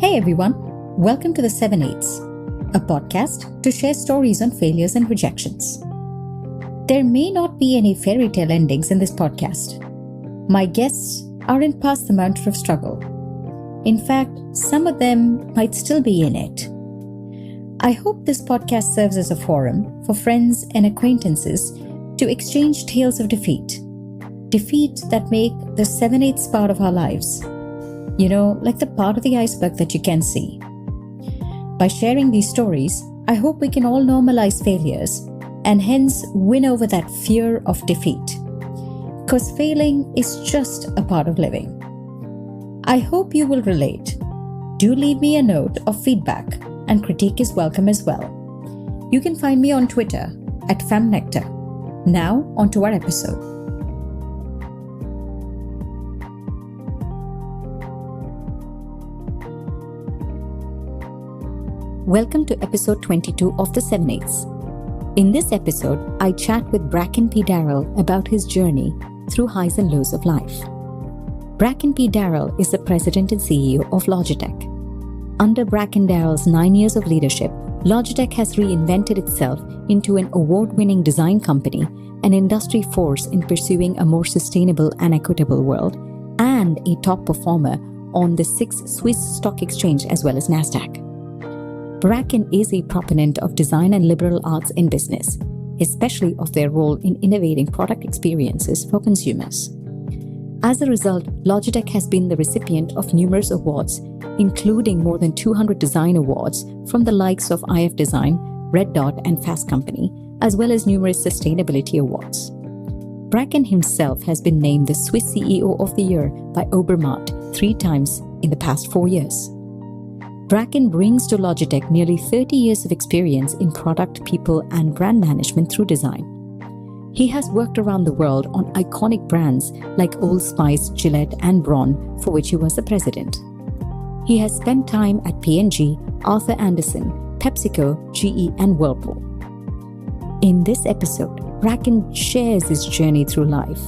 Hey everyone, welcome to The Seven Eighths, a podcast to share stories on failures and rejections. There may not be any fairy tale endings in this podcast. My guests aren't past the mountain of struggle. In fact, some of them might still be in it. I hope this podcast serves as a forum for friends and acquaintances to exchange tales of defeat. Defeat that make the 7/8 part of our lives. You know, like the part of the iceberg that you can see. By sharing these stories, I hope we can all normalize failures and hence win over that fear of defeat. Because failing is just a part of living. I hope you will relate. Do leave me a note of feedback, and critique is welcome as well. You can find me on Twitter at FemNectar. Now, on to our episode. Welcome to episode 22 of The 7/8ths. In this episode, I chat with Bracken P. Darrell about his journey through highs and lows of life. Bracken P. Darrell is the president and CEO of Logitech. Under Bracken Darrell's 9 years of leadership, Logitech has reinvented itself into an award-winning design company, an industry force in pursuing a more sustainable and equitable world, and a top performer on the 6 Swiss stock exchange as well as NASDAQ. Bracken is a proponent of design and liberal arts in business, especially of their role in innovating product experiences for consumers. As a result, Logitech has been the recipient of numerous awards, including more than 200 design awards from the likes of IF Design, Red Dot, and Fast Company, as well as numerous sustainability awards. Bracken himself has been named the Swiss CEO of the Year by Obermatt 3 times in the past 4 years. Bracken brings to Logitech nearly 30 years of experience in product, people, and brand management through design. He has worked around the world on iconic brands like Old Spice, Gillette, and Braun, for which he was the president. He has spent time at P&G, Arthur Andersen, PepsiCo, GE, and Whirlpool. In this episode, Bracken shares his journey through life,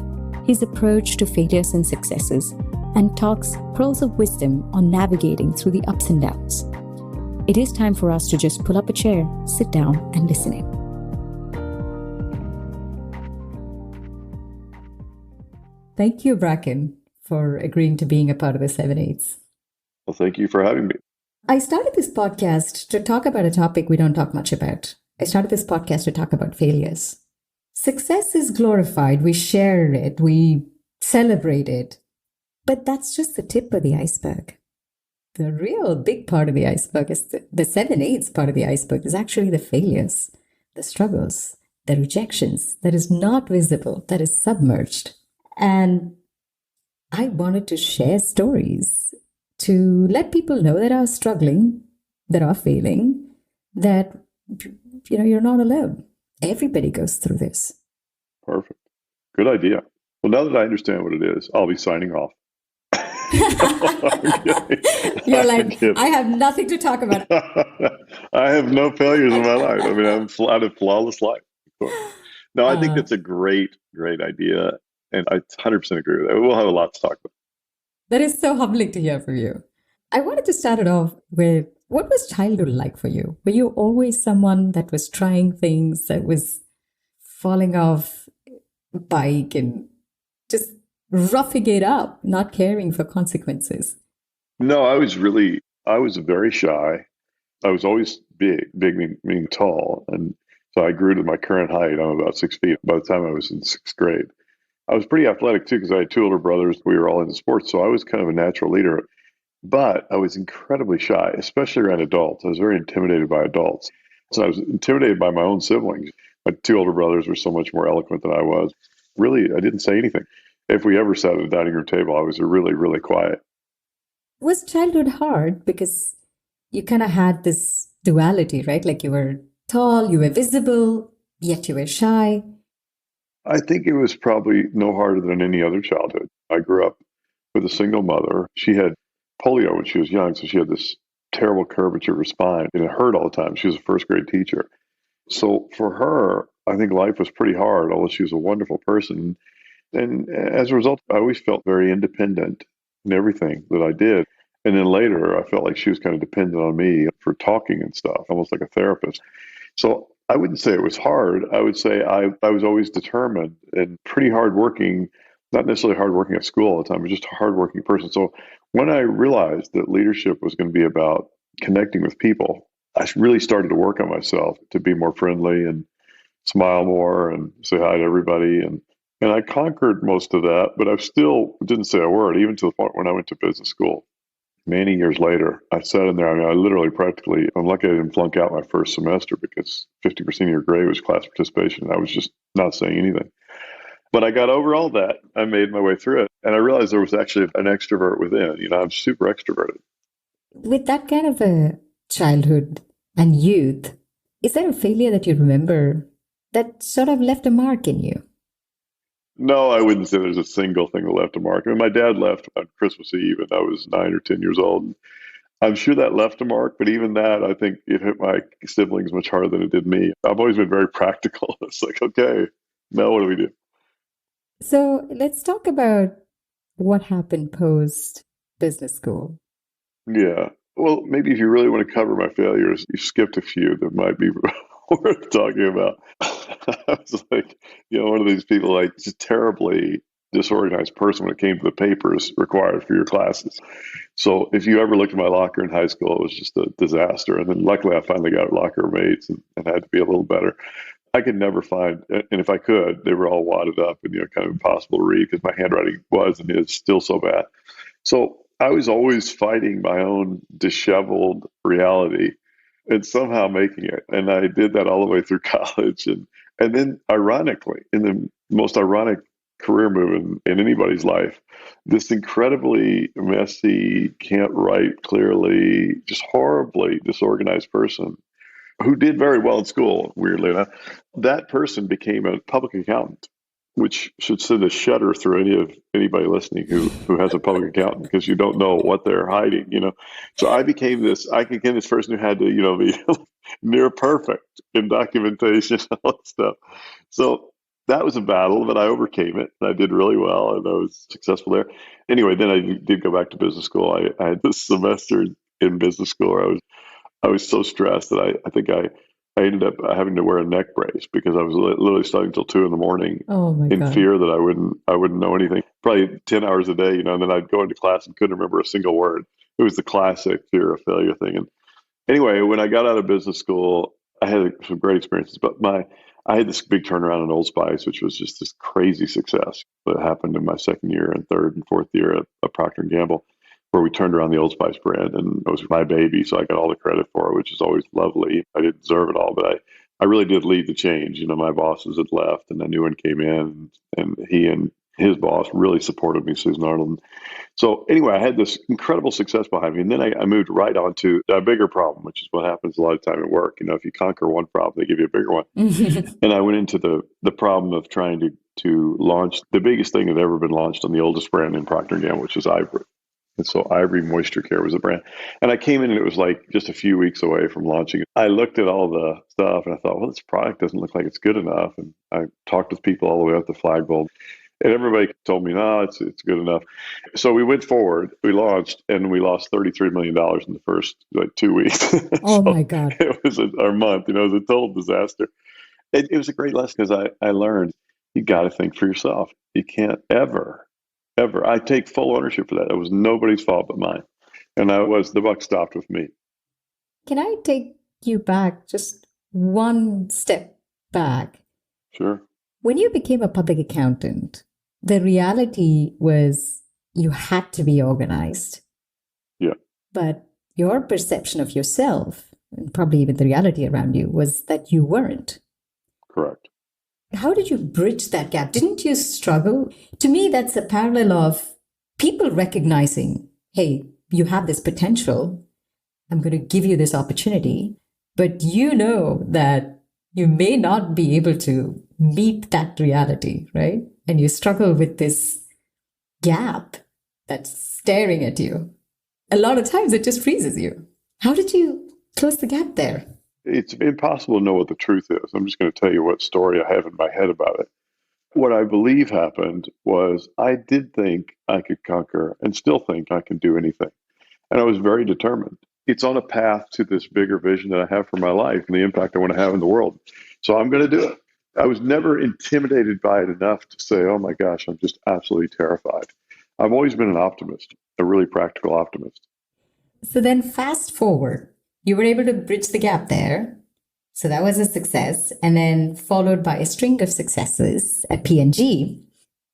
his approach to failures and successes, and talks pearls of wisdom on navigating through the ups and downs. It is time for us to just pull up a chair, sit down, and listen in. Thank you, Bracken, for agreeing to being a part of the 7/8ths. Well, thank you for having me. I started this podcast to talk about a topic we don't talk much about. I started this podcast to talk about failures. Success is glorified. We share it. We celebrate it. But that's just the tip of the iceberg. The real big part of the iceberg is the 7/8ths part of the iceberg is actually the failures, the struggles, the rejections that is not visible, that is submerged. And I wanted to share stories to let people know that are struggling, that are failing, that you're not alone. Everybody goes through this. Perfect. Good idea. Well, now that I understand what it is, I'll be signing off. You're like, I have nothing to talk about. I have no failures in my life. I mean, I had a flawless life. No, I think that's a great idea. And I 100% agree with that. We'll have a lot to talk about. That is so humbling to hear from you. I wanted to start it off with, what was childhood like for you? Were you always someone that was trying things, that was falling off a bike and just roughing it up, not caring for consequences? No, I was very shy. I was always big meaning tall. And so I grew to my current height. I'm about 6 feet by the time I was in 6th grade. I was pretty athletic too, because I had 2 older brothers. We were all into sports. So I was kind of a natural leader, but I was incredibly shy, especially around adults. I was very intimidated by adults. So I was intimidated by my own siblings. My 2 older brothers were so much more eloquent than I was. Really, I didn't say anything. If we ever sat at a dining room table, I was really, really quiet. Was childhood hard because you kind of had this duality, right? Like you were tall, you were visible, yet you were shy. I think it was probably no harder than any other childhood. I grew up with a single mother. She had polio when she was young, so she had this terrible curvature of her spine, and it hurt all the time. She was a 1st grade teacher. So for her, I think life was pretty hard, although she was a wonderful person. And as a result, I always felt very independent in everything that I did. And then later, I felt like she was kind of dependent on me for talking and stuff, almost like a therapist. So I wouldn't say it was hard. I would say I was always determined and pretty hardworking, not necessarily hardworking at school all the time, but just a hardworking person. So when I realized that leadership was going to be about connecting with people, I really started to work on myself to be more friendly and smile more and say hi to everybody. And I conquered most of that, but I still didn't say a word, even to the point when I went to business school. Many years later, I sat in there. I mean, I literally practically, I'm lucky I didn't flunk out my first semester because 50% of your grade was class participation. And I was just not saying anything. But I got over all that. I made my way through it. And I realized there was actually an extrovert within. You know, I'm super extroverted. With that kind of a childhood and youth, is there a failure that you remember that sort of left a mark in you? No, I wouldn't say there's a single thing that left a mark. I mean, my dad left on Christmas Eve, and I was 9 or 10 years old. I'm sure that left a mark, but even that, I think it hit my siblings much harder than it did me. I've always been very practical. It's like, okay, now what do we do? So let's talk about what happened post business school. Yeah. Well, maybe if you really want to cover my failures, you skipped a few that might be worth talking about. I was like, one of these people, like, just terribly disorganized person when it came to the papers required for your classes. So if you ever looked at my locker in high school, it was just a disaster. And then luckily I finally got locker mates and had to be a little better. I could never find, and if I could, they were all wadded up and, kind of impossible to read because my handwriting was and is still so bad. So I was always fighting my own disheveled reality and somehow making it. And I did that all the way through college. And then ironically, in the most ironic career move in anybody's life, this incredibly messy, can't write clearly, just horribly disorganized person who did very well in school, weirdly enough, that person became a public accountant, which should send a shudder through anybody listening who has a public accountant because you don't know what they're hiding. So I became this person who had to, be near perfect in documentation and all that stuff. So that was a battle, but I overcame it and I did really well and I was successful there. Anyway, then I did go back to business school. I had this semester in business school where I was so stressed that I think I ended up having to wear a neck brace because I was literally studying until 2 a.m. Oh my in God. fear that I wouldn't know anything. Probably 10 hours a day, and then I'd go into class and couldn't remember a single word. It was the classic fear of failure thing. And anyway, when I got out of business school, I had some great experiences, but I had this big turnaround in Old Spice, which was just this crazy success that happened in my second year and third and fourth year at Procter & Gamble, where we turned around the Old Spice brand, and it was my baby, so I got all the credit for it, which is always lovely. I didn't deserve it all, but I really did lead the change. My bosses had left, and a new one came in, and he and his boss really supported me, Susan Arnold. So anyway, I had this incredible success behind me, and then I moved right on to a bigger problem, which is what happens a lot of time at work. If you conquer one problem, they give you a bigger one. And I went into the problem of trying to launch the biggest thing that had ever been launched on the oldest brand in Procter & Gamble, which is Ivory. And so Ivory Moisture Care was a brand. And I came in and it was like just a few weeks away from launching it. I looked at all the stuff and I thought, well, this product doesn't look like it's good enough. And I talked with people all the way up the flagpole. And everybody told me, no, it's good enough. So we went forward, we launched, and we lost $33 million in the first 2 weeks. Oh my God. It was our month, it was a total disaster. It was a great lesson because I learned you got to think for yourself. You can't ever. I take full ownership for that. It was nobody's fault but mine. And the buck stopped with me. Can I take you back just one step back? Sure. When you became a public accountant, the reality was you had to be organized. Yeah. But your perception of yourself, and probably even the reality around you, was that you weren't. Correct. How did you bridge that gap? Didn't you struggle? To me, that's a parallel of people recognizing, hey, you have this potential. I'm going to give you this opportunity. But you know that you may not be able to meet that reality, right? And you struggle with this gap that's staring at you. A lot of times it just freezes you. How did you close the gap there? It's impossible to know what the truth is. I'm just going to tell you what story I have in my head about it. What I believe happened was I did think I could conquer and still think I can do anything. And I was very determined. It's on a path to this bigger vision that I have for my life and the impact I want to have in the world. So I'm going to do it. I was never intimidated by it enough to say, oh my gosh, I'm just absolutely terrified. I've always been an optimist, a really practical optimist. So then fast forward, you were able to bridge the gap there. So that was a success. And then followed by a string of successes at P&G.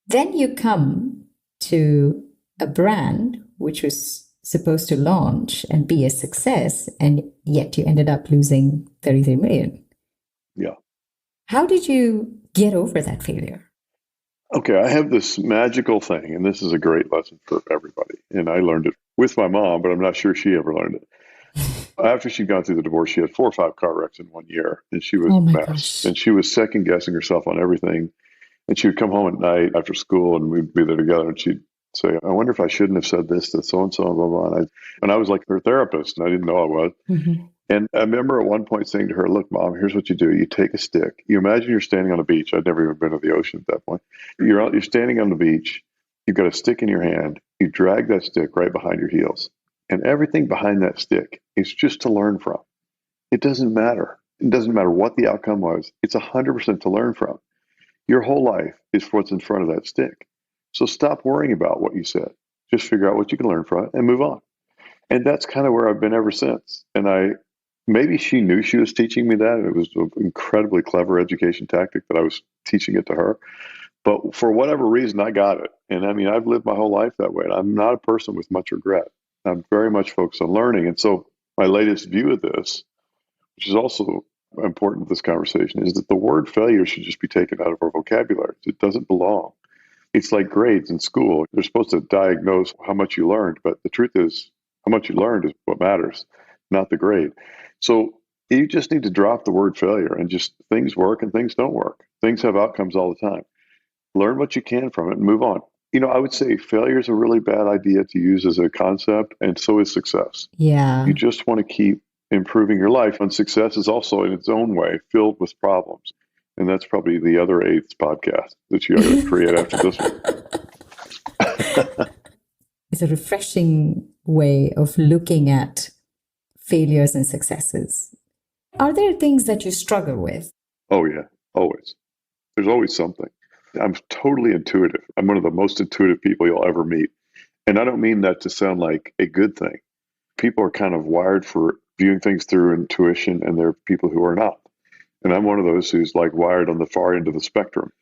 Then you come to a brand which was supposed to launch and be a success, and yet you ended up losing 33 million. Yeah. How did you get over that failure? Okay, I have this magical thing, and this is a great lesson for everybody. And I learned it with my mom, but I'm not sure she ever learned it. After she'd gone through the divorce, she had 4 or 5 car wrecks in 1 year, and she was a mess. Gosh. And she was second guessing herself on everything. And she would come home at night after school, and we'd be there together, and she'd say, I wonder if I shouldn't have said this to so-and-so, and blah, blah. And I was like her therapist, and I didn't know I was. Mm-hmm. And I remember at one point saying to her, look, Mom, here's what you do. You take a stick. You imagine you're standing on a beach. I'd never even been to the ocean at that point. You're standing on the beach. You've got a stick in your hand. You drag that stick right behind your heels. And everything behind that stick is just to learn from. It doesn't matter. It doesn't matter what the outcome was. It's 100% to learn from. Your whole life is what's in front of that stick. So stop worrying about what you said. Just figure out what you can learn from it and move on. And that's kind of where I've been ever since. And maybe she knew she was teaching me that. And it was an incredibly clever education tactic that I was teaching it to her. But for whatever reason, I got it. And I mean, I've lived my whole life that way. And I'm not a person with much regret. I'm very much focused on learning. And so my latest view of this, which is also important to this conversation, is that the word failure should just be taken out of our vocabulary. It doesn't belong. It's like grades in school. They're supposed to diagnose how much you learned, but the truth is, how much you learned is what matters, not the grade. So you just need to drop the word failure and just things work and things don't work. Things have outcomes all the time. Learn what you can from it and move on. You know, I would say failure is a really bad idea to use as a concept, and so is success. Yeah. You just want to keep improving your life, and success is also in its own way filled with problems. And that's probably the other eighth podcast that you got to create after this one. It's a refreshing way of looking at failures and successes. Are there things that you struggle with? Oh, yeah, always. There's always something. I'm totally intuitive. I'm one of the most intuitive people you'll ever meet. And I don't mean that to sound like a good thing. People are kind of wired for viewing things through intuition, and there are people who are not. And I'm one of those who's like wired on the far end of the spectrum.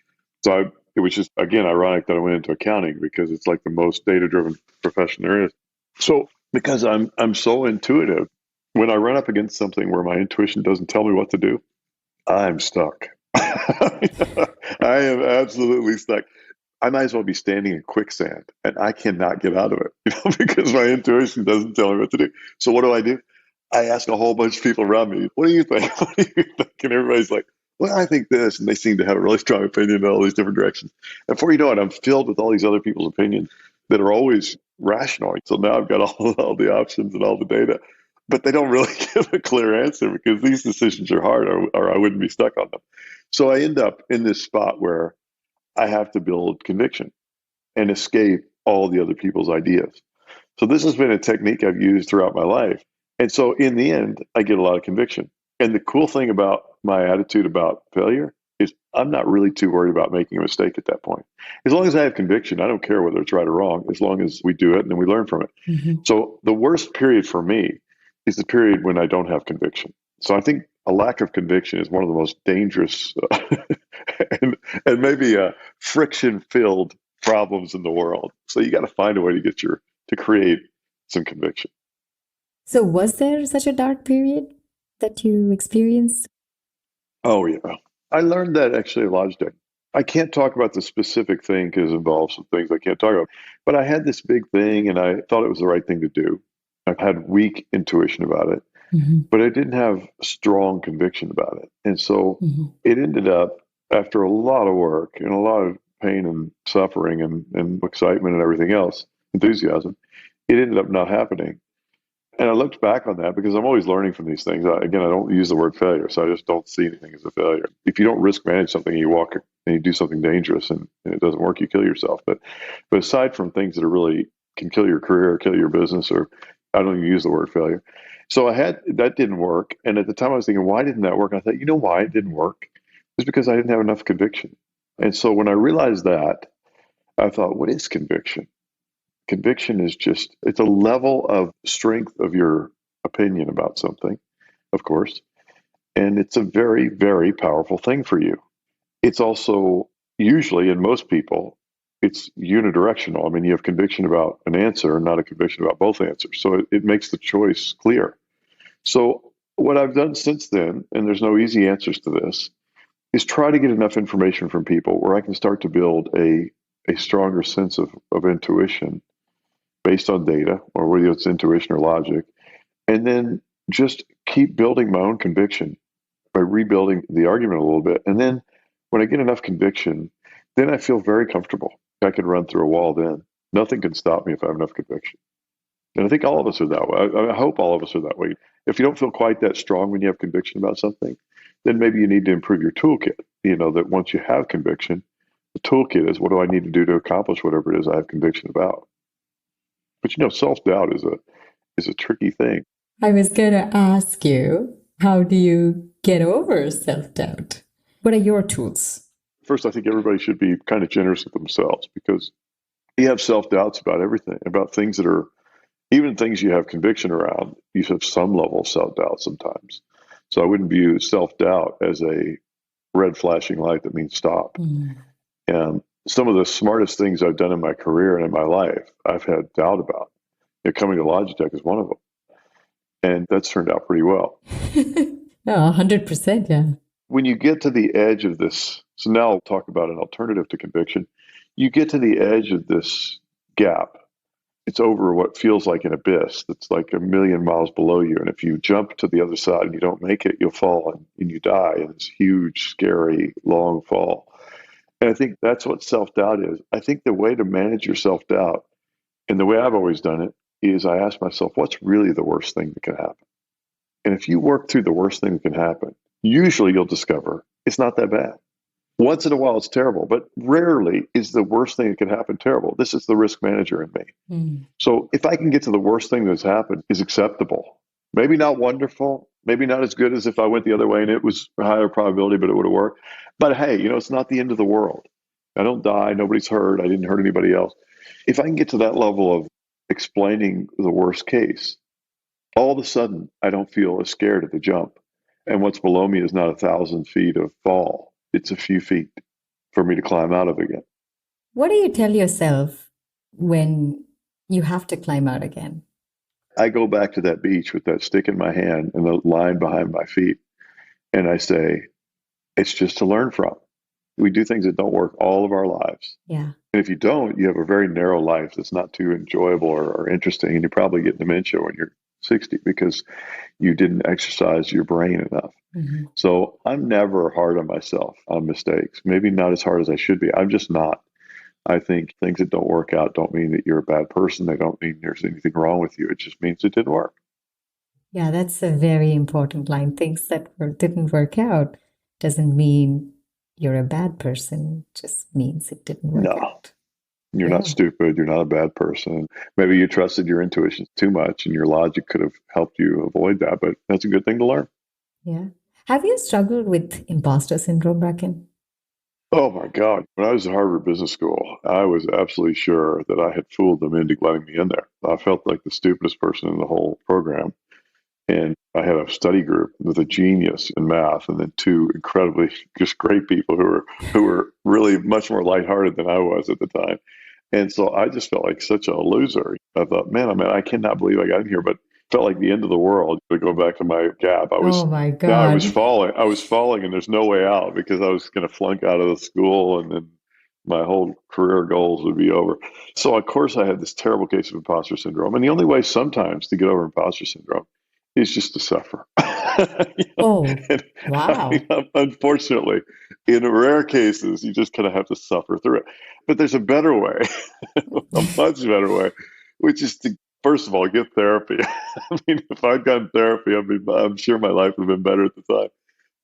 So it was just, again, ironic that I went into accounting because it's like the most data-driven profession there is. So because I'm so intuitive, when I run up against something where my intuition doesn't tell me what to do, I'm stuck. I am absolutely stuck. I might as well be standing in quicksand, and I cannot get out of it, because my intuition doesn't tell me what to do. So what do? I ask a whole bunch of people around me, what do you think? What do you think? And everybody's like, well, I think this. And they seem to have a really strong opinion in all these different directions. And before you know it, I'm filled with all these other people's opinions that are always rational. So now I've got all the options and all the data, but they don't really give a clear answer because these decisions are hard, or I wouldn't be stuck on them. So I end up in this spot where I have to build conviction and escape all the other people's ideas. So this has been a technique I've used throughout my life. And so in the end, I get a lot of conviction. And the cool thing about my attitude about failure is I'm not really too worried about making a mistake at that point. As long as I have conviction, I don't care whether it's right or wrong, as long as we do it and then we learn from it. Mm-hmm. So the worst period for me is the period when I don't have conviction. So I think a lack of conviction is one of the most dangerous and maybe friction-filled problems in the world. So you got to find a way to create some conviction. So was there such a dark period that you experienced? Oh, yeah. I learned that actually at Logitech. I can't talk about the specific thing because it involves some things I can't talk about. But I had this big thing and I thought it was the right thing to do. I had weak intuition about it, but I didn't have strong conviction about it. And so it ended up, after a lot of work and a lot of pain and suffering and excitement and everything else, enthusiasm, it ended up not happening. And I looked back on that because I'm always learning from these things. Again, I don't use the word failure, so I just don't see anything as a failure. If you don't risk manage something, you walk and you do something dangerous and it doesn't work, you kill yourself. But aside from things that are really can kill your career or kill your business or I don't even use the word failure. So that didn't work. And at the time I was thinking, why didn't that work? And I thought, you know why it didn't work? It's because I didn't have enough conviction. And so when I realized that, I thought, what is conviction? Conviction is it's a level of strength of your opinion about something, of course. And it's a very, very powerful thing for you. It's also usually, in most people, it's unidirectional. I mean, you have conviction about an answer, not a conviction about both answers. So it makes the choice clear. So what I've done since then, and there's no easy answers to this, is try to get enough information from people where I can start to build a stronger sense of intuition based on data, or whether it's intuition or logic, and then just keep building my own conviction by rebuilding the argument a little bit. And then when I get enough conviction, then I feel very comfortable. I can run through a wall then. Nothing can stop me if I have enough conviction. And I think all of us are that way. I hope all of us are that way. If you don't feel quite that strong when you have conviction about something, then maybe you need to improve your toolkit. That once you have conviction, the toolkit is, what do I need to do to accomplish whatever it is I have conviction about? But self-doubt is a tricky thing. I was going to ask you, how do you get over self-doubt? What are your tools? First, I think everybody should be kind of generous with themselves, because you have self-doubts about everything, about things that are, even things you have conviction around, you have some level of self-doubt sometimes. So I wouldn't view self-doubt as a red flashing light that means stop. And some of the smartest things I've done in my career and in my life, I've had doubt about. Coming to Logitech is one of them. And that's turned out pretty well. 100%, yeah. When you get to the edge of this, so now I'll talk about an alternative to conviction. You get to the edge of this gap. It's over what feels like an abyss that's like 1,000,000 miles below you. And if you jump to the other side and you don't make it, you'll fall and you die in this huge, scary, long fall. And I think that's what self-doubt is. I think the way to manage your self-doubt, and the way I've always done it, is I ask myself, what's really the worst thing that can happen? And if you work through the worst thing that can happen, usually you'll discover it's not that bad. Once in a while, it's terrible, but rarely is the worst thing that can happen terrible. This is the risk manager in me. So if I can get to the worst thing that's happened is acceptable, maybe not wonderful, maybe not as good as if I went the other way and it was a higher probability, but it would have worked. But hey, it's not the end of the world. I don't die. Nobody's hurt. I didn't hurt anybody else. If I can get to that level of explaining the worst case, all of a sudden, I don't feel as scared at the jump. And what's below me is not 1,000 feet of fall. It's a few feet for me to climb out of again. What do you tell yourself when you have to climb out again? I go back to that beach with that stick in my hand and the line behind my feet. And I say, it's just to learn from. We do things that don't work all of our lives. Yeah. And if you don't, you have a very narrow life that's not too enjoyable or interesting. And you probably get dementia when you're 60 because you didn't exercise your brain enough. So I'm never hard on myself on mistakes. Maybe not as hard as I should be. I'm just not. I think things that don't work out don't mean that you're a bad person. They don't mean there's anything wrong with you. It just means it didn't work. Yeah, that's a very important line. Things that didn't work out doesn't mean you're a bad person. It just means it didn't work out. You're not stupid. You're not a bad person. Maybe you trusted your intuition too much and your logic could have helped you avoid that, but that's a good thing to learn. Yeah. Have you struggled with imposter syndrome, Bracken? Oh my God. When I was at Harvard Business School, I was absolutely sure that I had fooled them into letting me in there. I felt like the stupidest person in the whole program. And I had a study group with a genius in math and then two incredibly just great people who were really much more lighthearted than I was at the time. And so I just felt like such a loser. I thought, man, I cannot believe I got in here, but felt like the end of the world. To go back to my gap, oh my God. I was falling and there's no way out because I was going to flunk out of the school and then my whole career goals would be over. So of course I had this terrible case of imposter syndrome. And the only way sometimes to get over imposter syndrome is just to suffer. Oh, wow. Unfortunately, in rare cases, you just kind of have to suffer through it. But there's a better way, a much better way, which is to, first of all, get therapy. If I'd gotten therapy, I'm sure my life would have been better at the time.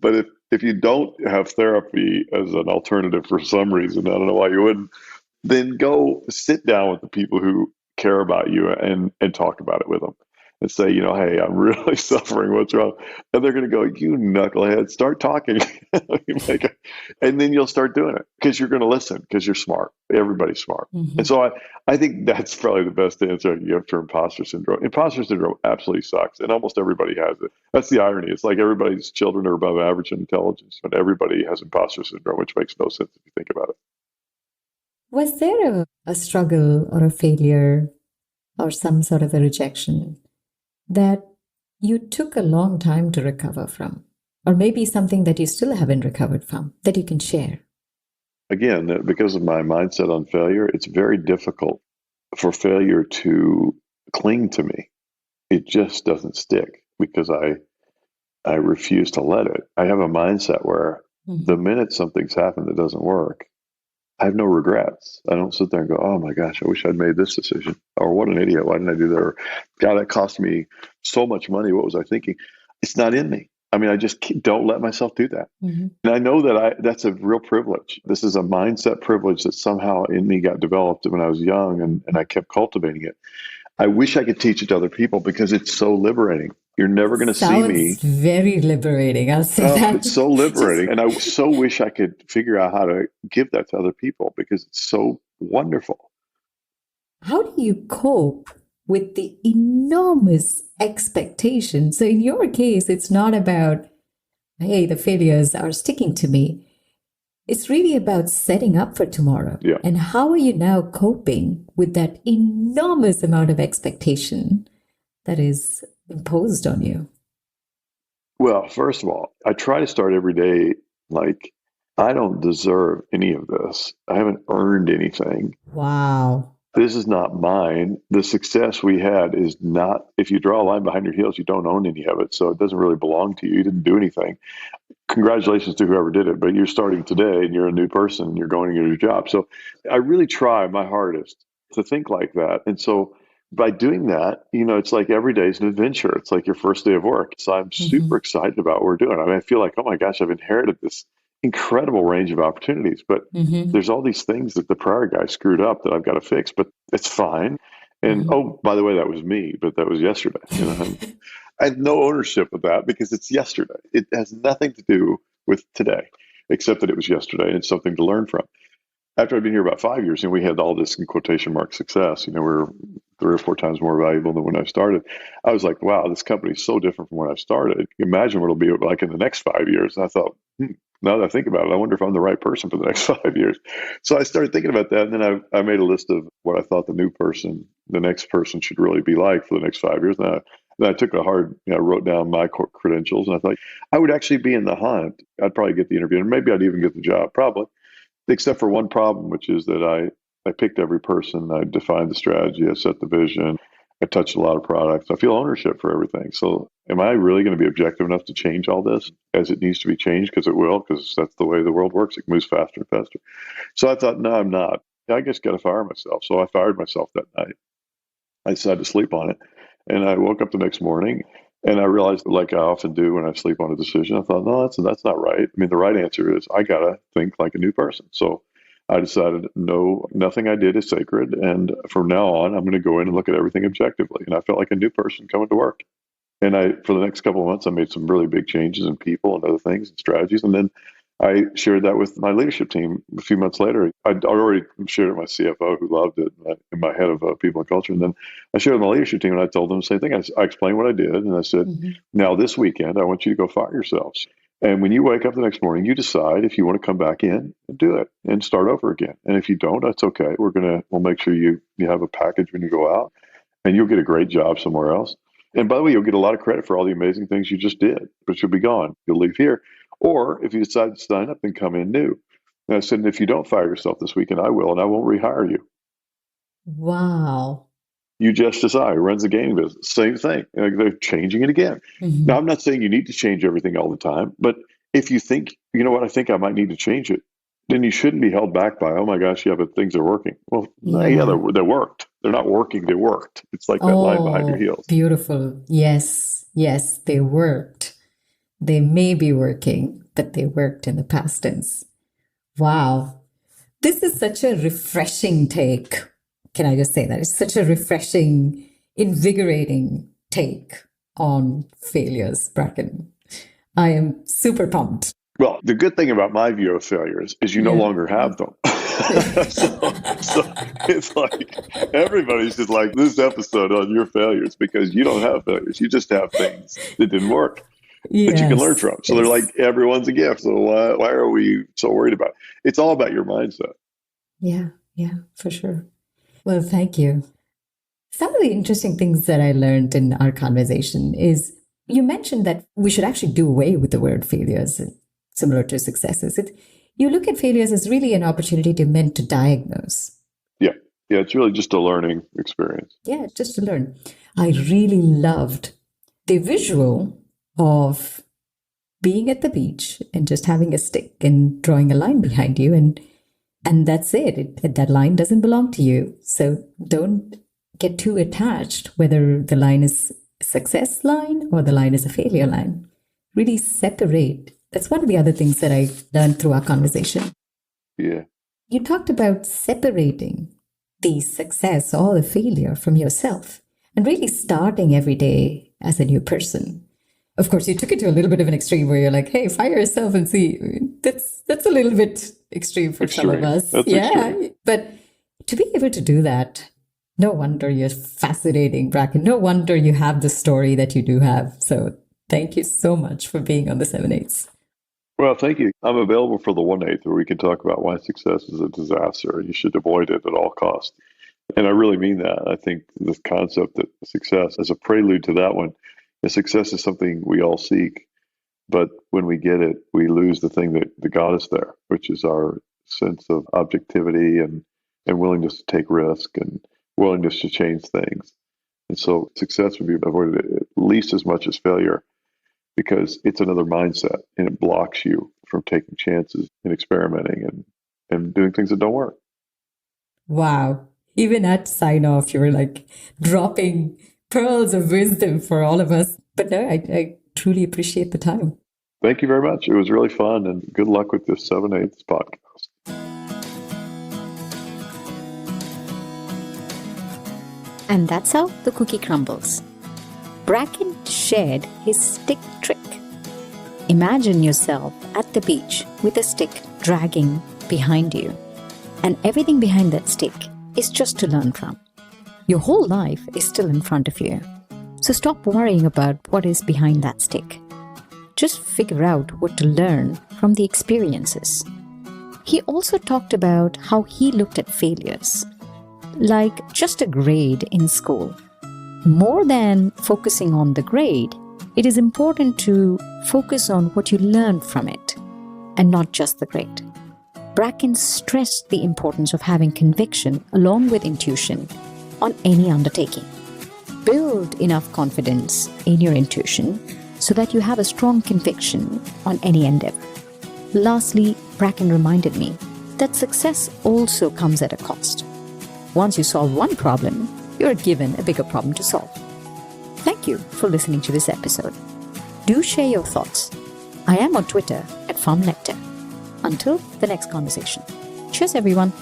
But if you don't have therapy as an alternative for some reason, I don't know why you wouldn't, then go sit down with the people who care about you and talk about it with them. and say, hey, I'm really suffering. What's wrong? And they're going to go, you knucklehead, start talking. And then you'll start doing it because you're going to listen because you're smart. Everybody's smart. Mm-hmm. And so I think that's probably the best answer I can give for imposter syndrome. Imposter syndrome absolutely sucks, and almost everybody has it. That's the irony. It's like everybody's children are above average in intelligence, but everybody has imposter syndrome, which makes no sense if you think about it. Was there a struggle or a failure or some sort of a rejection that you took a long time to recover from? Or maybe something that you still haven't recovered from that you can share? Again, because of my mindset on failure, it's very difficult for failure to cling to me. It just doesn't stick because I refuse to let it. I have a mindset where the minute something's happened that doesn't work, I have no regrets. I don't sit there and go, oh my gosh, I wish I'd made this decision. Or what an idiot. Why didn't I do that? Or God, that cost me so much money. What was I thinking? It's not in me. I mean, I just don't let myself do that. And I know that that's a real privilege. This is a mindset privilege that somehow in me got developed when I was young, and I kept cultivating it. I wish I could teach it to other people because it's so liberating. You're never going to see me. Sounds very liberating. I'll say that. It's so liberating. And I so wish I could figure out how to give that to other people because it's so wonderful. How do you cope with the enormous expectation? So in your case, it's not about, hey, the failures are sticking to me. It's really about setting up for tomorrow. Yeah. And how are you now coping with that enormous amount of expectation that is imposed on you? Well, first of all, I try to start every day like, I don't deserve any of this. I haven't earned anything. Wow. This is not mine. The success we had is not, if you draw a line behind your heels, you don't own any of it. So it doesn't really belong to you. You didn't do anything. Congratulations to whoever did it, but you're starting today and you're a new person and you're going to your job. So I really try my hardest to think like that. And so by doing that, it's like every day is an adventure. It's like your first day of work. So I'm super excited about what we're doing. I mean, I feel like, oh my gosh, I've inherited this incredible range of opportunities, but there's all these things that the prior guy screwed up that I've got to fix, but it's fine. And oh, by the way, that was me, but that was yesterday. I had no ownership of that because it's yesterday. It has nothing to do with today, except that it was yesterday and it's something to learn from. After I've been here about 5 years, and we had all this in quotation mark success, we're 3 or 4 times more valuable than when I started. I was like, wow, this company is so different from when I started. Imagine what it'll be like in the next 5 years. And I thought, now that I think about it, I wonder if I'm the right person for the next 5 years. So I started thinking about that. And then I made a list of what I thought the next person should really be like for the next 5 years. And then I took a hard, wrote down my credentials. And I thought I would actually be in the hunt. I'd probably get the interview and maybe I'd even get the job, probably. Except for one problem, which is that I picked every person. I defined the strategy. I set the vision. I touched a lot of products. I feel ownership for everything. So am I really going to be objective enough to change all this as it needs to be changed? Because it will, because that's the way the world works. It moves faster and faster. So I thought, no, I'm not. I just got to fire myself. So I fired myself that night. I decided to sleep on it. And I woke up the next morning and I realized, like I often do when I sleep on a decision, I thought, no, that's not right. I mean, the right answer is I got to think like a new person. So I decided, no, nothing I did is sacred. And from now on, I'm going to go in and look at everything objectively. And I felt like a new person coming to work. And for the next couple of months, I made some really big changes in people and other things and strategies. And then I shared that with my leadership team a few months later. I'd already shared it with my CFO, who loved it, and my head of people and culture. And then I shared it with my leadership team, and I told them the same thing. I explained what I did, and I said, now this weekend, I want you to go fire yourselves. And when you wake up the next morning, you decide if you want to come back in and do it and start over again. And if you don't, that's okay. We'll make sure you have a package when you go out, and you'll get a great job somewhere else. And by the way, you'll get a lot of credit for all the amazing things you just did, but you'll be gone. You'll leave here. Or if you decide to sign up, then come in new. And I said, if you don't fire yourself this weekend, I will, and I won't rehire you. Wow. You just decide. Who runs the gaming business? Same thing. They're changing it again. Now, I'm not saying you need to change everything all the time, but if you think, you know what, I think I might need to change it, then you shouldn't be held back by, oh my gosh, yeah, but things are working. Well, yeah, they worked. They're not working. They worked. It's like that line behind your heels. Beautiful. Yes, they worked. They may be working, but they worked in the past tense. Wow. This is such a refreshing take. Can I just say that? It's such a refreshing, invigorating take on failures, Bracken. I am super pumped. Well, the good thing about my view of failures is you no longer have them. so it's like everybody's just like this episode on your failures because you don't have failures. You just have things that didn't work that you can learn from. So they're like, everyone's a gift. So why are we so worried about it? It's all about your mindset. Yeah, for sure. Well, thank you. Some of the interesting things that I learned in our conversation is you mentioned that we should actually do away with the word failures, similar to successes. You look at failures as really an opportunity meant to diagnose. Yeah, it's really just a learning experience. Yeah, just to learn. I really loved the visual of being at the beach and just having a stick and drawing a line behind you, and that's it. That line doesn't belong to you. So don't get too attached whether the line is a success line or the line is a failure line. Really separate. That's one of the other things that I learned through our conversation. Yeah. You talked about separating the success or the failure from yourself and really starting every day as a new person. Of course, you took it to a little bit of an extreme where you're like, hey, fire yourself and see. That's a little bit extreme for some of us. That's extreme. But to be able to do that, no wonder you're fascinating, Bracken. No wonder you have the story that you do have. So thank you so much for being on the 7/8ths. Well, thank you. I'm available for the 1/8 where we can talk about why success is a disaster. You should avoid it at all costs. And I really mean that. I think this concept that success, as a prelude to that one, success is something we all seek. But when we get it, we lose the thing that got us there, which is our sense of objectivity and willingness to take risk and willingness to change things. And so success would be avoided at least as much as failure because it's another mindset and it blocks you from taking chances and experimenting and doing things that don't work. Wow. Even at sign off, you were like dropping pearls of wisdom for all of us. But no, I truly appreciate the time. Thank you very much. It was really fun and good luck with this 7/8ths podcast. And that's how the cookie crumbles. Bracken shared his stick trick. Imagine yourself at the beach with a stick dragging behind you, and everything behind that stick is just to learn from. Your whole life is still in front of you. So stop worrying about what is behind that stick. Just figure out what to learn from the experiences. He also talked about how he looked at failures, like just a grade in school. More than focusing on the grade, it is important to focus on what you learn from it, and not just the grade. Bracken stressed the importance of having conviction along with intuition on any undertaking. Build enough confidence in your intuition so that you have a strong conviction on any endeavor. Lastly, Bracken reminded me that success also comes at a cost. Once you solve one problem, you're given a bigger problem to solve. Thank you for listening to this episode. Do share your thoughts. I am on Twitter @FarmNectar. Until the next conversation. Cheers, everyone.